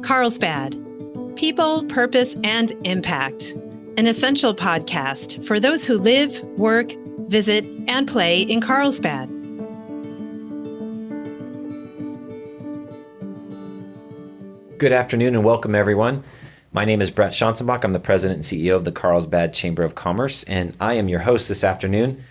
Carlsbad, People, Purpose, and Impact, an essential podcast for those who live, work, visit, and play in Carlsbad. Good afternoon and welcome, everyone. My name is Brett Schanzenbach. I'm the president and CEO of the Carlsbad Chamber of Commerce, and I am your host this afternoon.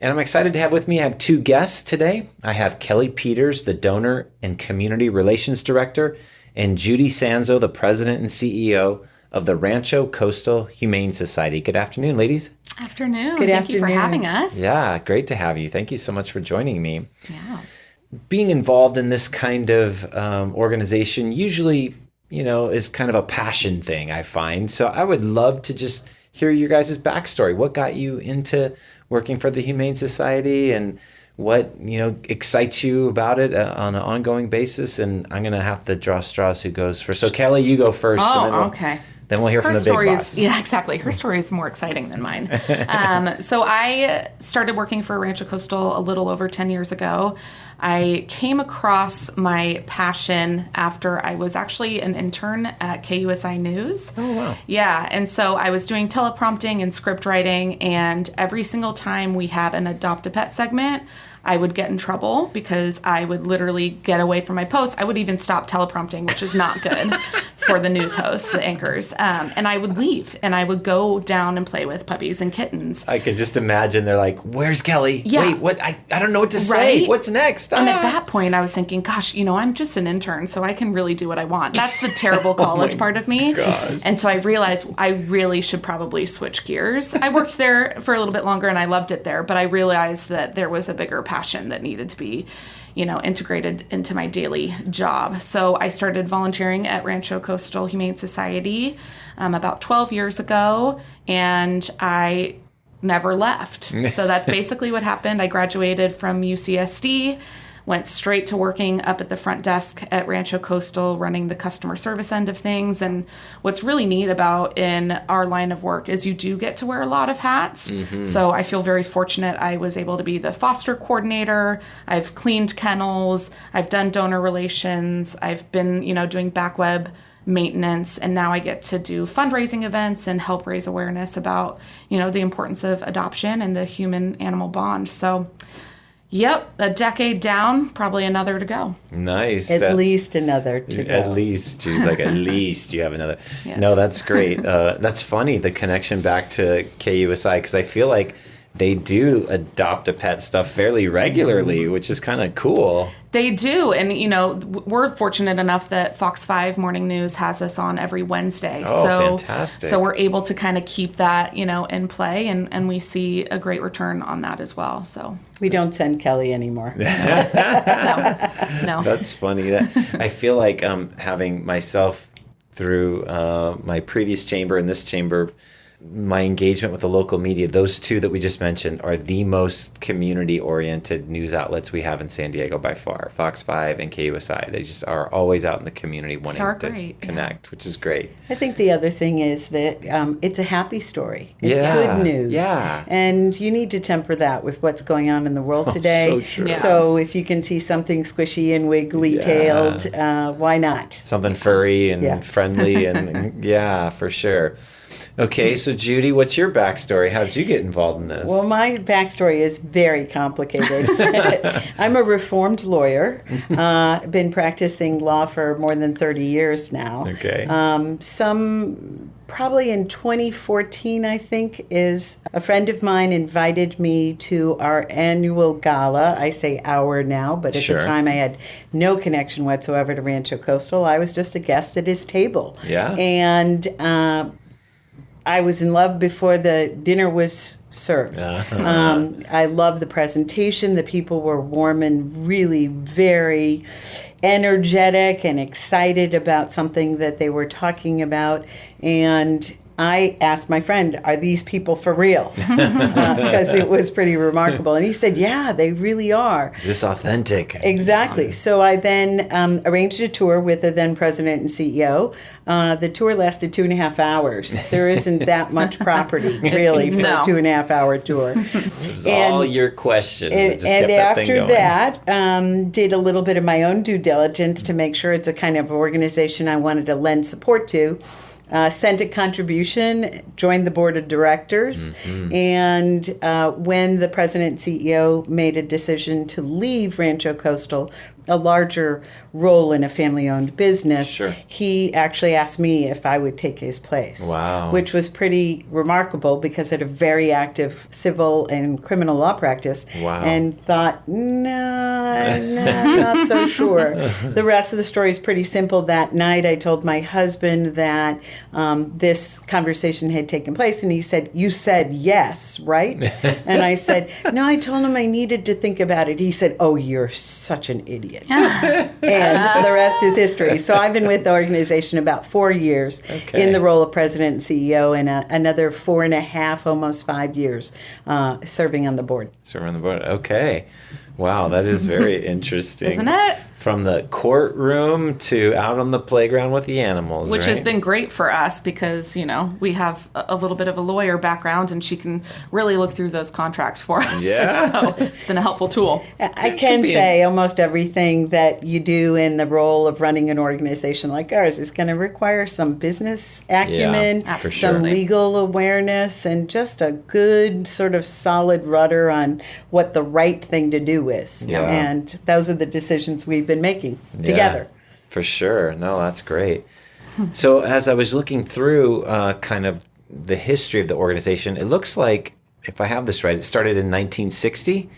And I'm excited to have with me, I have two guests today. I have Kelly Peters, the Donor and Community Relations Director, and Judy Sanzo, the president and CEO of the Rancho Coastal Humane Society. Good afternoon, ladies. Afternoon. Good Thank afternoon. you for having us. Yeah, great to have you. Thank you so much for joining me. Yeah. Being involved in this kind of organization usually, is kind of a passion thing, I find. So I would love to just hear your guys' backstory. What got you into working for the Humane Society, and what excites you about it on an ongoing basis? And I'm gonna have to draw straws who goes first. So Kelly, you go first. Oh, and then okay. Then we'll hear from the big boss. Yeah, exactly. Her story is more exciting than mine. So I started working for Rancho Coastal a little over 10 years ago. I came across my passion after I was actually an intern at KUSI News. Oh, wow. Yeah, and so I was doing teleprompting and script writing, and every single time we had an Adopt a Pet segment, I would get in trouble because I would literally get away from my post. I would even stop teleprompting, which is not good for the news hosts, the anchors. And I would leave, and I would go down and play with puppies and kittens. I could just imagine they're like, "Where's Kelly? Yeah. Wait, what? I don't know what to say. Right? What's next?" And at that point, I was thinking, gosh, I'm just an intern, so I can really do what I want. That's the terrible college part of me. Gosh. And so I realized I really should probably switch gears. I worked there for a little bit longer, and I loved it there, but I realized that there was a bigger passion that needed to be integrated into my daily job. So I started volunteering at Rancho Coastal Humane Society about 12 years ago, and I never left. So that's basically what happened. I graduated from UCSD, went straight to working up at the front desk at Rancho Coastal, running the customer service end of things. And what's really neat about in our line of work is you do get to wear a lot of hats. Mm-hmm. So I feel very fortunate. I was able to be the foster coordinator. I've cleaned kennels. I've done donor relations. I've been, doing back web maintenance, and now I get to do fundraising events and help raise awareness about, the importance of adoption and the human-animal bond. So yep, a decade down, probably another to go. Nice. At least another to go. At least. She's like, at least you have another. Yes. No, that's great. That's funny, the connection back to KUSI, because I feel like they do adopt a pet stuff fairly regularly, which is kind of cool. They do. And, we're fortunate enough that Fox 5 Morning News has us on every Wednesday. Oh, so, fantastic. So we're able to kind of keep that, in play, and we see a great return on that as well. So We don't send Kelly anymore. no. That's funny. I feel like having myself through my previous chamber and this chamber, my engagement with the local media, those two that we just mentioned are the most community-oriented news outlets we have in San Diego by far. Fox 5 and KUSI. They just are always out in the community wanting to connect, which is great. I think the other thing is that it's a happy story. It's Yeah, good news. yeah. And you need to temper that with what's going on in the world today. So true. Yeah. So if you can see something squishy and wiggly-tailed, why not? Something furry and Yeah. friendly and yeah, for sure. Okay, so Judy, what's your backstory? How did you get involved in this? Well, my backstory is very complicated. I'm a reformed lawyer. Been practicing law for more than 30 years now. Okay. Probably in 2014, I think, is a friend of mine invited me to our annual gala. I say our now, but at Sure. the time I had no connection whatsoever to Rancho Coastal. I was just a guest at his table. Yeah. And I was in love before the dinner was served. I loved the presentation. The people were warm and really very energetic and excited about something that they were talking about. And I asked my friend, are these people for real? Because it was pretty remarkable. And he said, yeah, they really are. Is this authentic? Exactly. So I then arranged a tour with the then president and CEO. The tour lasted 2.5 hours. There isn't that much property, really, for a 2.5 hour tour. It was all your questions. And after that, did a little bit of my own due diligence to make sure it's a kind of organization I wanted to lend support to. Sent a contribution, joined the board of directors, and when the president and CEO made a decision to leave Rancho Coastal, a larger role in a family-owned business, he actually asked me if I would take his place. Wow. Which was pretty remarkable because I had a very active civil and criminal law practice. Wow. And thought, no, not so sure. The rest of the story is pretty simple. That night I told my husband that this conversation had taken place, and he said, you said yes, right? And I said, no, I told him I needed to think about it. He said, oh, you're such an idiot. And the rest is history. So I've been with the organization about 4 years in the role of president and CEO, and another 4.5, almost 5 years serving on the board. Serving on the board. Okay. Wow, that is very interesting. Isn't it? From the courtroom to out on the playground with the animals, Which has right? been great for us because, we have a little bit of a lawyer background, and she can really look through those contracts for us. Yeah. So it's been a helpful tool. I can say almost everything that you do in the role of running an organization like ours is going to require some business acumen, for some sure. legal awareness, and just a good sort of solid rudder on what the right thing to do is. Yeah. And those are the decisions we've been making together. For sure. No, that's great. So as I was looking through kind of the history of the organization, it looks like, if I have this right, it started in 1960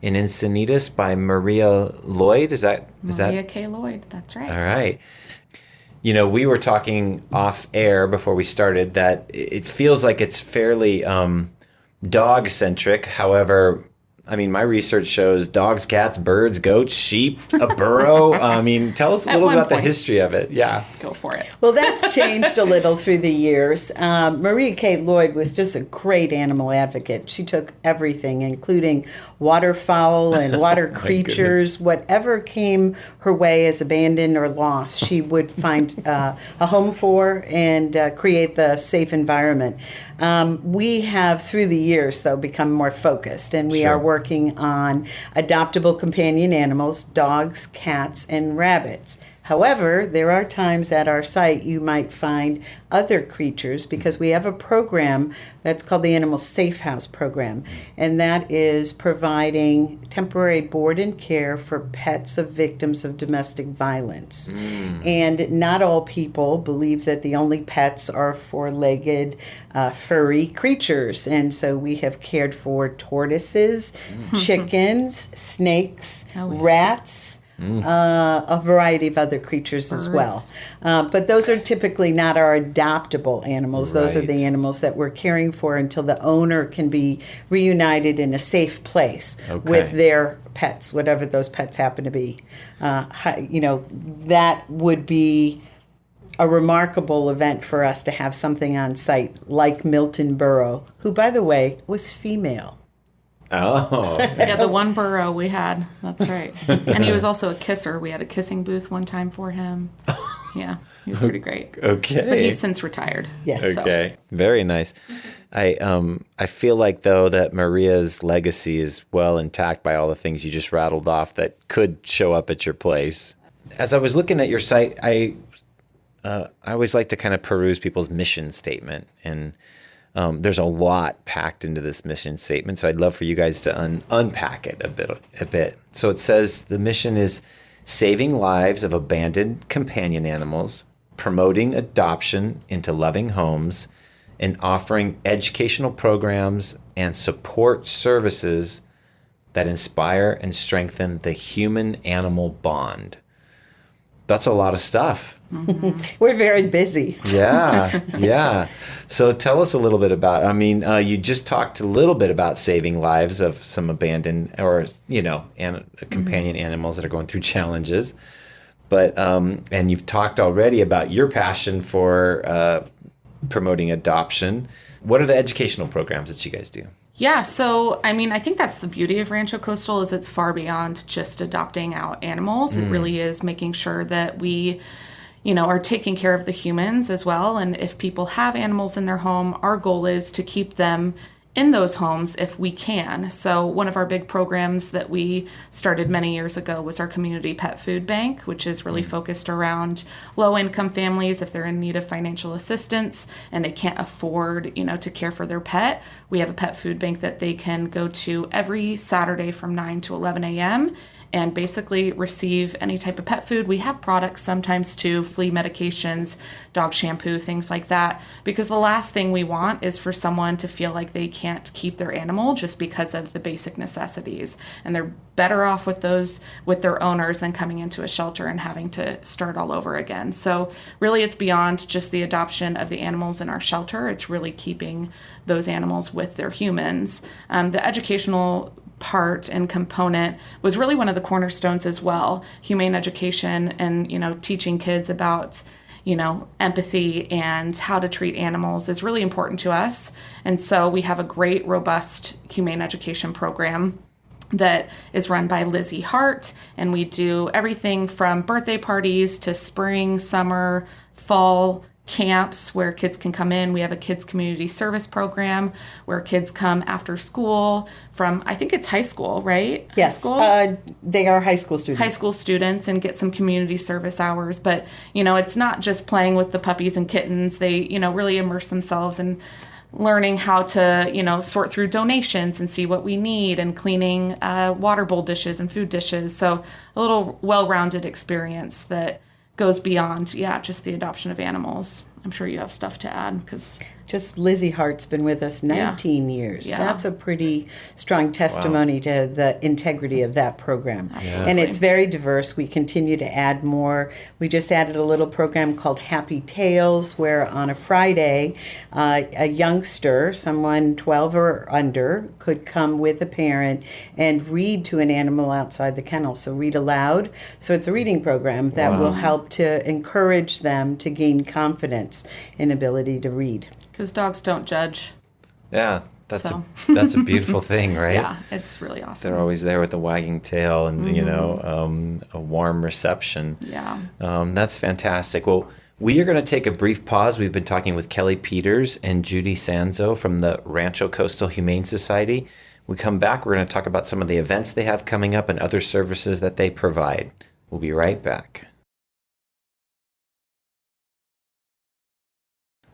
in Encinitas by Maria Lloyd. Maria K. Lloyd, that's right. All right. We were talking off air before we started that it feels like it's fairly dog-centric. However, my research shows dogs, cats, birds, goats, sheep, a burro. Tell us a little about the history of it. Yeah. Go for it. Well, that's changed a little through the years. Maria K. Lloyd was just a great animal advocate. She took everything, including waterfowl and water creatures, whatever came her way as abandoned or lost, she would find a home for and create the safe environment. We have, through the years, though, become more focused, and we are working on adoptable companion animals, dogs, cats, and rabbits. However, there are times at our site you might find other creatures because we have a program that's called the Animal Safehouse Program, and that is providing temporary board and care for pets of victims of domestic violence. And not all people believe that the only pets are four-legged, furry creatures, and so we have cared for tortoises, chickens, snakes, rats, a variety of other creatures as well. But those are typically not our adoptable animals. Those are the animals that we're caring for until the owner can be reunited in a safe place with their pets, whatever those pets happen to be. That would be a remarkable event for us to have something on site like Milton Burrow, who, by the way, was female. Oh. Yeah, the one burro we had. That's right. And he was also a kisser. We had a kissing booth one time for him. Yeah, he was pretty great. Okay. But he's since retired. Yes. Okay. Very nice. I feel like, though, that Maria's legacy is well intact by all the things you just rattled off that could show up at your place. As I was looking at your site, I always like to kind of peruse people's mission statement, and there's a lot packed into this mission statement, so I'd love for you guys to unpack it a bit. So it says the mission is saving lives of abandoned companion animals, promoting adoption into loving homes, and offering educational programs and support services that inspire and strengthen the human-animal bond. That's a lot of stuff. We're very busy. Yeah. So tell us a little bit about, you just talked a little bit about saving lives of some abandoned or, companion animals that are going through challenges. But, and you've talked already about your passion for promoting adoption. What are the educational programs that you guys do? Yeah, so I mean, I think that's the beauty of Rancho Coastal is it's far beyond just adopting out animals. It really is making sure that we, are taking care of the humans as well. And if people have animals in their home, our goal is to keep them in those homes if we can. So one of our big programs that we started many years ago was our community pet food bank, which is really focused around low-income families if they're in need of financial assistance and they can't afford, to care for their pet. We have a pet food bank that they can go to every Saturday from 9 to 11 a.m. and basically receive any type of pet food. We have products sometimes too, flea medications, dog shampoo, things like that, because the last thing we want is for someone to feel like they can't keep their animal just because of the basic necessities. And they're better off with their owners than coming into a shelter and having to start all over again. So really it's beyond just the adoption of the animals in our shelter. It's really keeping those animals with their humans. The educational part and component was really one of the cornerstones as well. Humane education and, teaching kids about, empathy and how to treat animals is really important to us. And so we have a great, robust humane education program that is run by Lizzie Hart. And we do everything from birthday parties to spring, summer, fall camps where kids can come in. We have a kids community service program where kids come after school from, I think it's high school, right? Yes, high school? They are high school students. High school students and get some community service hours. But, it's not just playing with the puppies and kittens. They, really immerse themselves in learning how to, sort through donations and see what we need and cleaning water bowl dishes and food dishes. So a little well-rounded experience that goes beyond, just the adoption of animals. I'm sure you have stuff to add because just Lizzie Hart's been with us 19 years. Yeah. That's a pretty strong testimony to the integrity of that program. Absolutely. And it's very diverse. We continue to add more. We just added a little program called Happy Tales, where on a Friday, a youngster, someone 12 or under, could come with a parent and read to an animal outside the kennel. So read aloud. So it's a reading program that will help to encourage them to gain confidence in ability to read. Because dogs don't judge. Yeah, that's a beautiful thing, right? Yeah, it's really awesome. They're always there with a wagging tail and, a warm reception. Yeah. That's fantastic. Well, we are going to take a brief pause. We've been talking with Kelly Peters and Judy Sanzo from the Rancho Coastal Humane Society. When we come back, we're going to talk about some of the events they have coming up and other services that they provide. We'll be right back.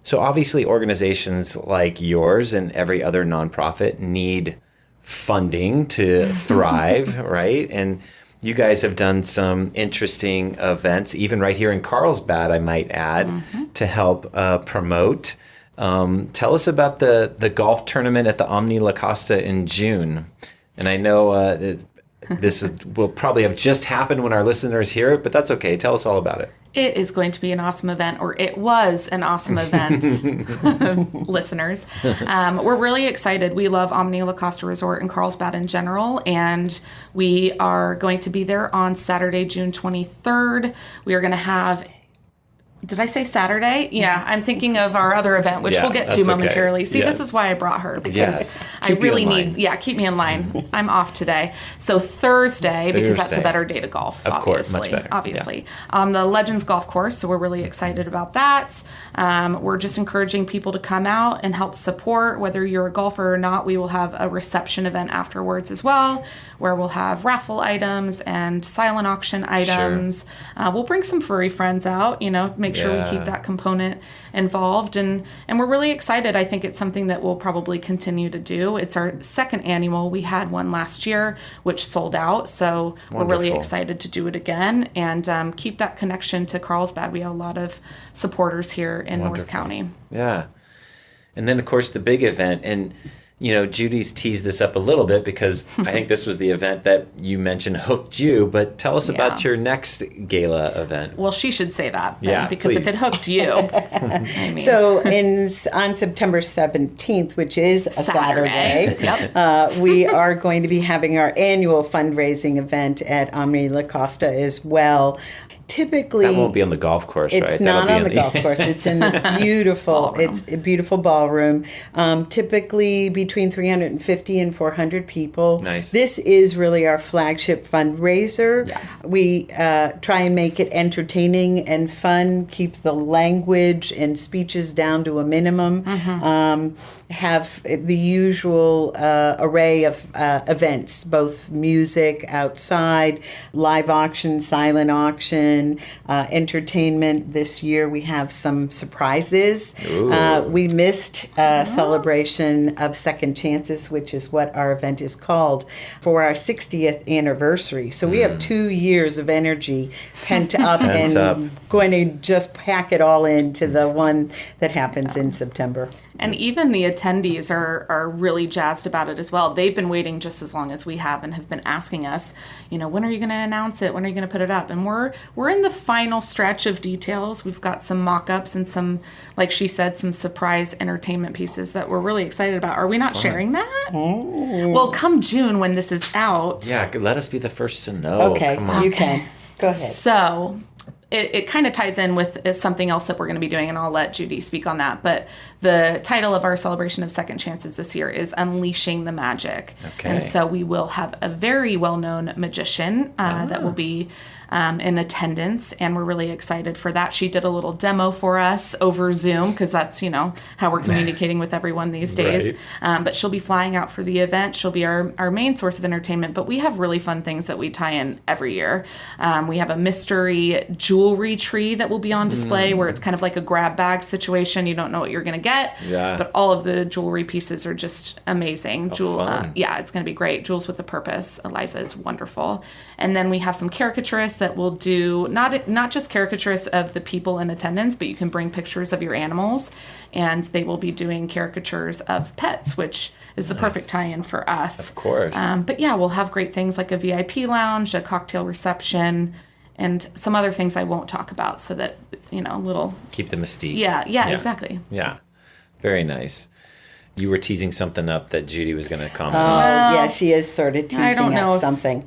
So obviously organizations like yours and every other nonprofit need funding to thrive, right? And you guys have done some interesting events, even right here in Carlsbad, I might add, to help promote. Tell us about the golf tournament at the Omni La Costa in June. And I know will probably have just happened when our listeners hear it, but that's okay. Tell us all about it. It is going to be an awesome event, or it was an awesome event, listeners. We're really excited. We love Omni La Costa Resort in Carlsbad in general, and we are going to be there on Saturday, June 23rd. We are going to have... Did I say Saturday? Yeah, I'm thinking of our other event, which we'll get to momentarily. Okay. See, this is why I brought her, because I Keep really need, keep me in line. I'm off today. So Thursday, because that's a better day to golf, of course, much better. Obviously. On the Legends Golf Course, so we're really excited about that. We're just encouraging people to come out and help support. Whether you're a golfer or not, we will have a reception event afterwards as well, where we'll have raffle items and silent auction items. Sure. We'll bring some furry friends out, make sure we keep that component involved. And we're really excited. I think it's something that we'll probably continue to do. It's our second annual. We had one last year, which sold out. So we're really excited to do it again and keep that connection to Carlsbad. We have a lot of supporters here in North County. Yeah. And then, of course, the big event. And Judy's teased this up a little bit because I think this was the event that you mentioned hooked you, but tell us about your next gala event. Well, she should say that then, because please. if it hooked you, I mean. So on September 17th, which is a Saturday, we are going to be having our annual fundraising event at Omni La Costa as well. Typically, That won't be on the golf course, right? it's not on the golf course. It's in the beautiful. It's a beautiful ballroom. Typically between 350 and 400 people. Nice. This is really our flagship fundraiser. Yeah. We try and make it entertaining and fun. Keep the language and speeches down to a minimum. Have the usual array of events, both music outside, live auction, silent auction. Entertainment. This year we have some surprises. We missed celebration of Second Chances, which is what our event is called, for our 60th anniversary. So we have 2 years of energy pent up going to just pack it all into the one that happens in September. And even the attendees are really jazzed about it as well. They've been waiting just as long as we have and have been asking us, when are you going to announce it? When are you going to put it up? And we're in the final stretch of details. We've got some mock-ups and some, like she said, some surprise entertainment pieces that we're really excited about. Are we not sharing that? Well, come June when this is out. Yeah, let us be the first to know. Okay, Come on. you can. Go ahead. So it kind of ties in with something else that we're going to be doing, and I'll let Judy speak on that. But the title of our celebration of Second Chances this year is Unleashing the Magic. Okay. And so we will have a very well-known magician that will be in attendance, and we're really excited for that. She did a little demo for us over Zoom, because that's, how we're communicating with everyone these days. Right. But she'll be flying out for the event. She'll be our main source of entertainment, but we have really fun things that we tie in every year. We have a mystery jewelry tree that will be on display, where it's kind of like a grab bag situation. You don't know what you're going to get, but all of the jewelry pieces are just amazing. Fun. It's going to be great. Jewels with a Purpose. Eliza is wonderful. And then we have some caricaturists that will do not just caricaturists of the people in attendance, but you can bring pictures of your animals, and they will be doing caricatures of pets, which is the perfect tie-in for us. Of course. But yeah, we'll have great things like a VIP lounge, a cocktail reception, and some other things I won't talk about, so that little Keep the mystique. Yeah, exactly. Yeah. Very nice. You were teasing something up that Judy was going to comment Oh, on. yeah, she is sort of teasing up something.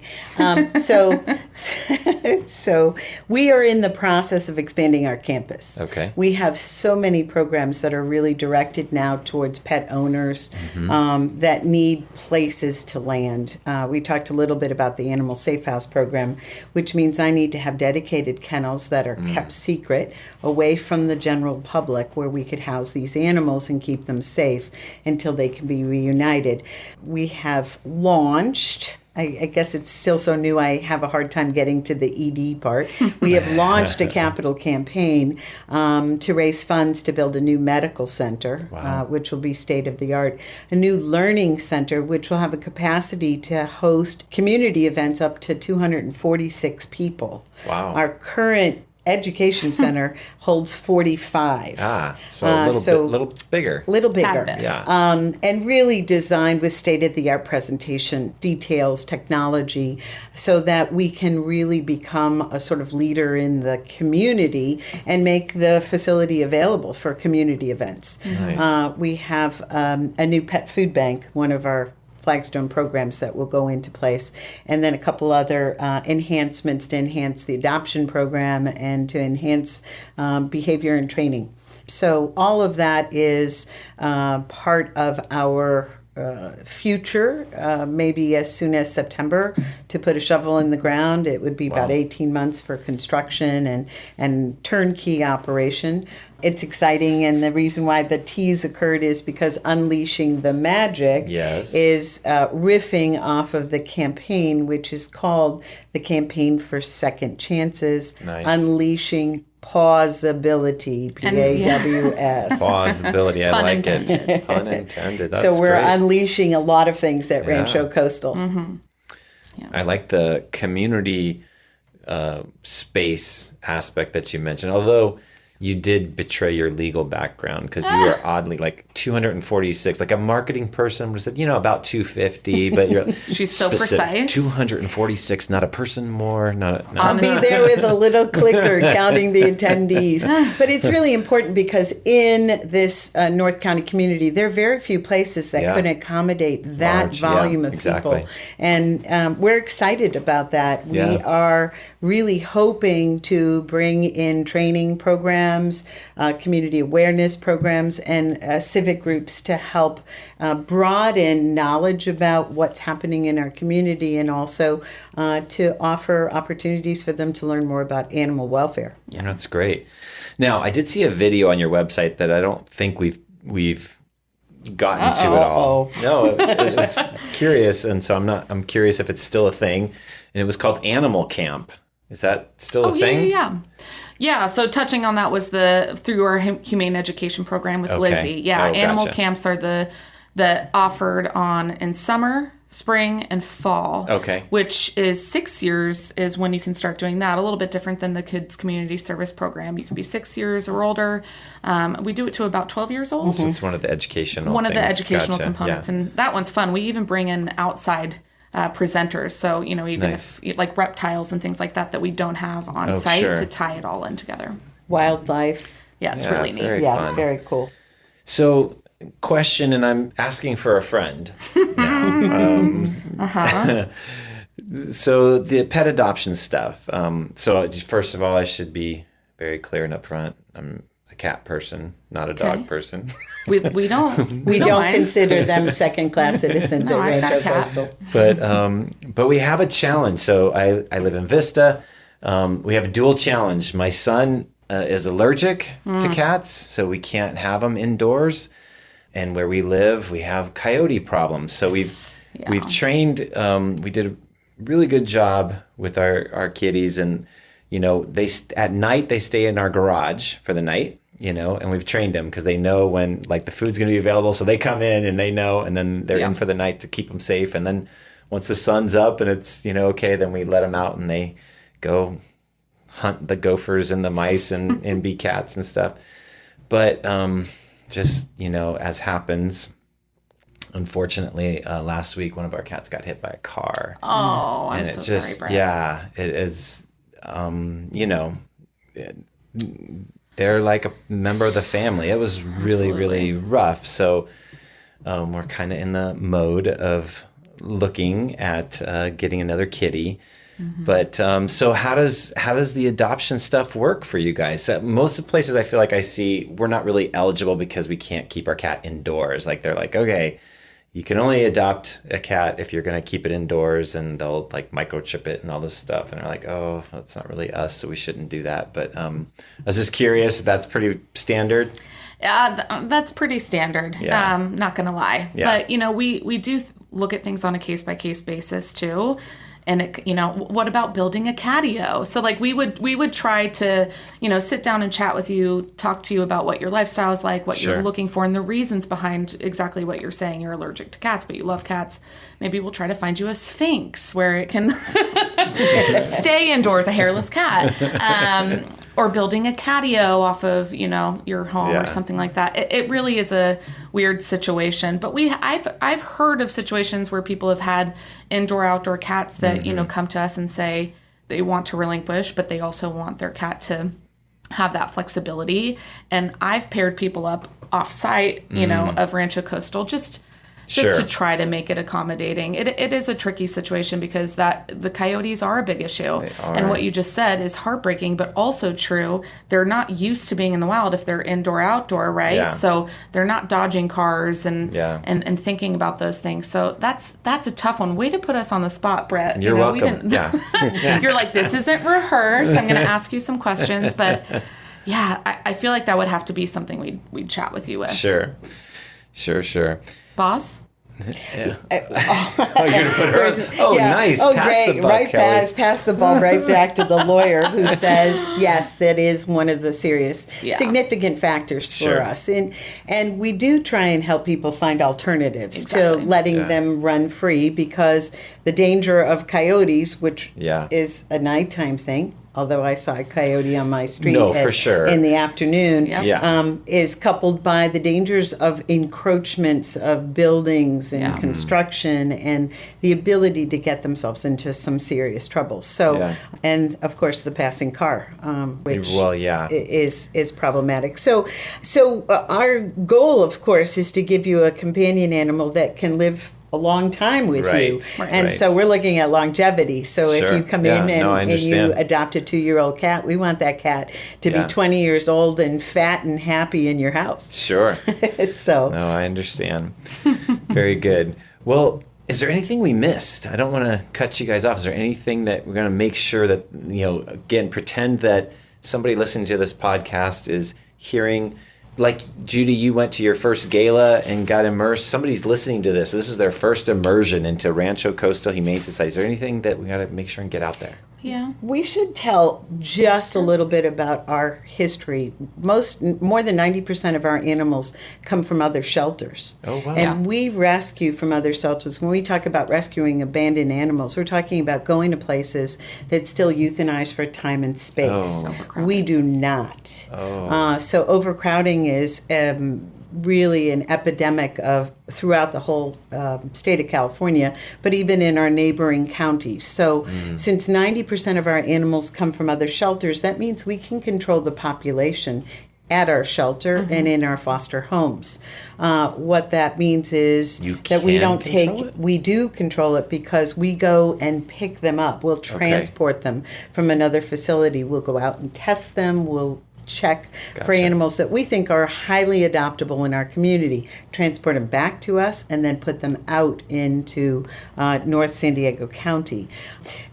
So we are in the process of expanding our campus. Okay. We have so many programs that are really directed now towards pet owners that need places to land. We talked a little bit about the Animal Safehouse Program, which means I need to have dedicated kennels that are kept secret away from the general public, where we could house these animals and keep them safe until they can be reunited. We have launched, I guess it's still so new, I have a hard time getting to the ED part. We have launched a capital campaign to raise funds to build a new medical center, which will be state-of-the-art, a new learning center, which will have a capacity to host community events up to 246 people. Wow. Our current education center holds 45. So a little bigger. Little bigger. Tad bit. Yeah. And really designed with state-of-the-art presentation, details, technology, so that we can really become a sort of leader in the community and make the facility available for community events. Nice. We have a new pet food bank, one of our flagstone programs that will go into place, and then a couple other enhancements to enhance the adoption program and to enhance behavior and training. So all of that is part of our future, maybe as soon as September, to put a shovel in the ground. It would be about 18 months for construction and turnkey operation. It's exciting, and the reason why the tease occurred is because Unleashing the Magic is riffing off of the campaign, which is called the Campaign for Second Chances, Unleashing Pausability, P-A-W-S. Pausability, I Pun like intended. it. Pun intended. That's so we're great. unleashing a lot of things at Rancho Coastal. I like the community space aspect that you mentioned. Although you did betray your legal background because you were oddly like 246, like a marketing person would have said, about 250, but you're She's so precise. 246, not a person more, I'll be there with a little clicker counting the attendees. But it's really important because in this North County community, there are very few places that could accommodate that volume of people. And we're excited about that. We are really hoping to bring in training programs, community awareness programs, and civic groups to help broaden knowledge about what's happening in our community, and also to offer opportunities for them to learn more about animal welfare. Yeah, that's great. Now, I did see a video on your website that I don't think we've gotten to at all. No, it was curious, and so I'm curious if it's still a thing. And it was called Animal Camp. Is that still a thing? Yeah, so touching on that was through our humane education program with Lizzie. Yeah, animal camps are the offered in summer, spring, and fall. Okay. Which is 6 years is when you can start doing that. A little bit different than the kids community service program. You can be 6 years or older. We do it to about 12 years old. So it's one of the educational components, and that one's fun. We even bring in outside presenters, so even if like reptiles and things like that we don't have on site to tie it all in together. Wildlife. Yeah, it's really neat. Fun. Very cool. So, question, and I'm asking for a friend now. So the pet adoption stuff. So first of all, I should be very clear and upfront. I'm a cat person, not a dog person. We don't consider them second-class citizens at Rancho Coastal. But we have a challenge. So I live in Vista. We have a dual challenge. My son is allergic to cats, so we can't have them indoors. And where we live, we have coyote problems. So we've trained. We did a really good job with our kitties, and at night they stay in our garage for the night. And we've trained them because they know when like the food's going to be available. So they come in and they know, and then they're in for the night to keep them safe. And then once the sun's up and it's, okay, then we let them out and they go hunt the gophers and the mice and be cats and stuff. But just, as happens, unfortunately, last week, one of our cats got hit by a car. Oh, I'm so sorry, Brett. Yeah, it is, they're like a member of the family. It was really, really rough. So we're kind of in the mode of looking at getting another kitty. Mm-hmm. But so how does the adoption stuff work for you guys? Most of the places I feel like I see, we're not really eligible because we can't keep our cat indoors. Like they're like, okay, you can only adopt a cat if you're going to keep it indoors, and they'll like microchip it and all this stuff. And they're like, oh, that's not really us, so we shouldn't do that. But I was just curious if that's pretty standard. Yeah, that's pretty standard. Yeah. Not going to lie. Yeah. But, we do look at things on a case-by-case basis, too. And what about building a catio? So like we would try to, sit down and chat with you, talk to you about what your lifestyle is like, what you're looking for, and the reasons behind exactly what you're saying. You're allergic to cats, but you love cats. Maybe we'll try to find you a Sphinx where it can stay indoors, a hairless cat. Or building a catio off of, your home or something like that. It really is a weird situation. But I've heard of situations where people have had indoor-outdoor cats that, come to us and say they want to relinquish, but they also want their cat to have that flexibility. And I've paired people up off-site, of Rancho Coastal, just to try to make it accommodating. It is a tricky situation because the coyotes are a big issue. And what you just said is heartbreaking, but also true. They're not used to being in the wild if they're indoor, outdoor, right? Yeah. So they're not dodging cars and thinking about those things. So that's a tough one. Way to put us on the spot, Brett. You're welcome. You're like, this isn't rehearsed. I'm going to ask you some questions. But yeah, I feel like that would have to be something we'd chat with you with. Sure. Boss? Yeah. You're gonna put her. Nice. Oh, pass great. The buck, right Kelly. pass the ball right back to the lawyer who says, yes, it is one of the serious, significant factors for us. And we do try and help people find alternatives to letting them run free, because the danger of coyotes, which is a nighttime thing, although I saw a coyote on my street No, for sure. in the afternoon, Yep. Yeah. is coupled by the dangers of encroachments of buildings and Yeah. construction and the ability to get themselves into some serious trouble. So, Yeah. and of course the passing car, which Well, yeah. is problematic. So our goal, of course, is to give you a companion animal that can live a long time with Right, you. right. And so we're looking at longevity. So Sure. if you come Yeah, in no, I and you understand. adopt a 2-year-old cat, we want that cat to Yeah. be 20 years old and fat and happy in your house. Sure. So No, I understand. Very good. Well, is there anything we missed? I don't want to cut you guys off. Is there anything that we're going to make sure that, again, pretend that somebody listening to this podcast is hearing, like Judy, you went to your first gala and got immersed. Somebody's listening to this. This is their first immersion into Rancho Coastal Humane Society. Is there anything that we got to make sure and get out there? Yeah. we should tell just a little bit about our history. More than 90% of our animals come from other shelters. Oh, wow. And we rescue from other shelters. When we talk about rescuing abandoned animals, we're talking about going to places that still euthanize for time and space. Oh. Overcrowding. We do not. Oh. So overcrowding is really an epidemic throughout the whole state of California, but even in our neighboring counties. So since 90% of our animals come from other shelters, that means we can control the population at our shelter and in our foster homes. What that means is You that we can don't control it? we do control it because we go and pick them up. We'll transport them from another facility. We'll go out and test them. We'll check for Gotcha. animals that we think are highly adoptable in our community, transport them back to us, and then put them out into North San Diego County.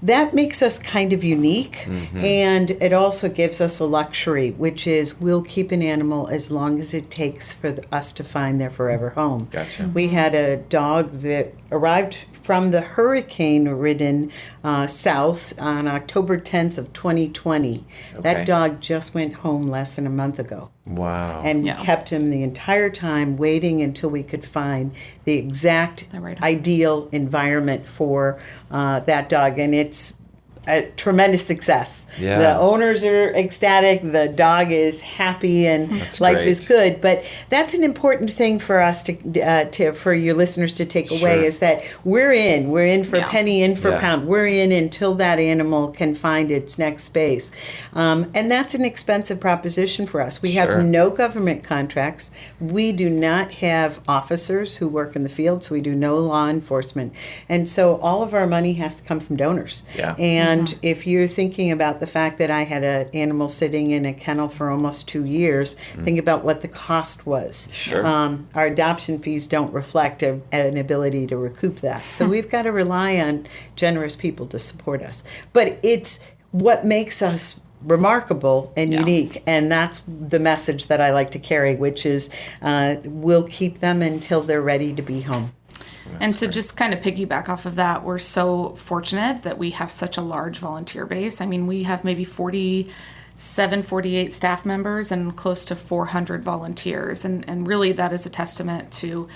That makes us kind of unique, and it also gives us a luxury, which is we'll keep an animal as long as it takes for us to find their forever home. Gotcha. We had a dog that arrived from the hurricane-ridden south on October 10th of 2020. Okay. That dog just went home less than a month ago. Wow. And we Yeah. kept him the entire time, waiting until we could find the exact The right home. ideal environment for that dog. And it's a tremendous success. Yeah. The owners are ecstatic, the dog is happy, and That's life great. is good. But that's an important thing for us to for your listeners to take away Sure. is that we're in for Yeah. penny, in for Yeah. pound. We're in until that animal can find its next space. And that's an expensive proposition for us. We Sure. have no government contracts. We do not have officers who work in the field, so we do no law enforcement. And so all of our money has to come from donors. Yeah. And if you're thinking about the fact that I had an animal sitting in a kennel for almost 2 years, think about what the cost was. Sure. Our adoption fees don't reflect an ability to recoup that. So we've got to rely on generous people to support us. But it's what makes us remarkable and Yeah. unique, and that's the message that I like to carry, which is we'll keep them until they're ready to be home. And to just kind of piggyback off of that, we're so fortunate that we have such a large volunteer base. I mean, we have maybe 48 staff members and close to 400 volunteers. And really that is a testament to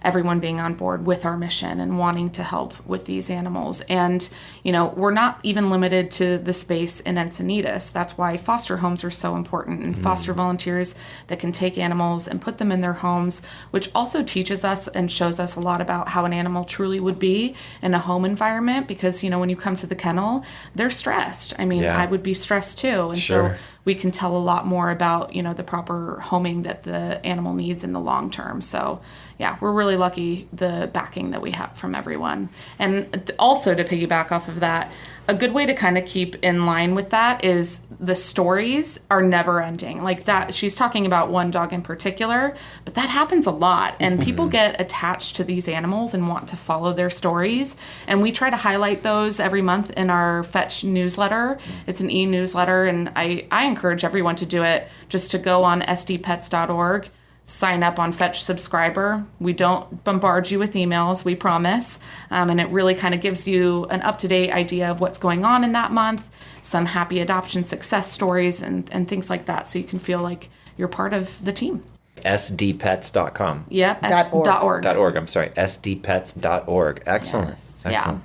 everyone being on board with our mission and wanting to help with these animals. And, we're not even limited to the space in Encinitas. That's why foster homes are so important, and foster volunteers that can take animals and put them in their homes, which also teaches us and shows us a lot about how an animal truly would be in a home environment. Because, when you come to the kennel, they're stressed. I mean, Yeah. I would be stressed too. And Sure. so we can tell a lot more about, the proper homing that the animal needs in the long term. So, yeah, we're really lucky the backing that we have from everyone. And also to piggyback off of that, a good way to kind of keep in line with that is the stories are never ending. Like that, she's talking about one dog in particular, but that happens a lot. And people get attached to these animals and want to follow their stories. And we try to highlight those every month in our Fetch newsletter. It's an e-newsletter, and I encourage everyone to do it, just to go on sdpets.org. Sign up on Fetch Subscriber. We don't bombard you with emails, we promise. And it really kind of gives you an up-to-date idea of what's going on in that month, some happy adoption success stories and things like that, so you can feel like you're part of the team. sdpets.com. Yeah, .org. .org. .org, I'm sorry, sdpets.org. Excellent. Yes, Excellent.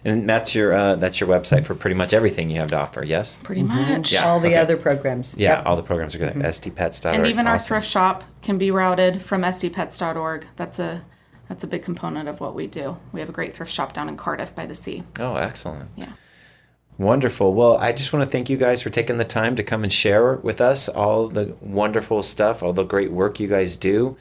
And that's your website for pretty much everything you have to offer, yes? Pretty much. Yeah. All the okay. other programs. Yeah, Yep. all the programs are good. SDPets.org. And even our Awesome. thrift shop can be routed from sdpets.org. That's a big component of what we do. We have a great thrift shop down in Cardiff by the sea. Oh, excellent. Yeah. Wonderful. Well, I just want to thank you guys for taking the time to come and share with us all the wonderful stuff, all the great work you guys do.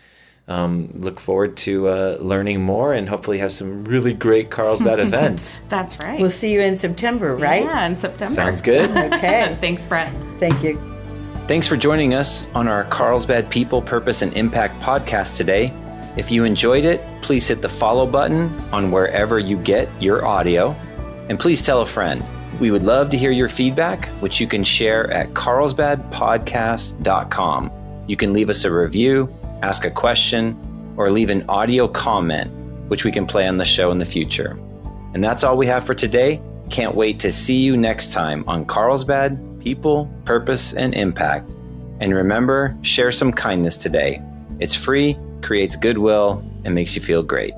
Look forward to learning more and hopefully have some really great Carlsbad events. That's right. We'll see you in September, right? Yeah, in September. Sounds good. Okay. Thanks, Brett. Thank you. Thanks for joining us on our Carlsbad People, Purpose, and Impact podcast today. If you enjoyed it, please hit the follow button on wherever you get your audio. And please tell a friend. We would love to hear your feedback, which you can share at carlsbadpodcast.com. You can leave us a review, ask a question, or leave an audio comment, which we can play on the show in the future. And that's all we have for today. Can't wait to see you next time on Carlsbad People, Purpose, and Impact. And remember, share some kindness today. It's free, creates goodwill, and makes you feel great.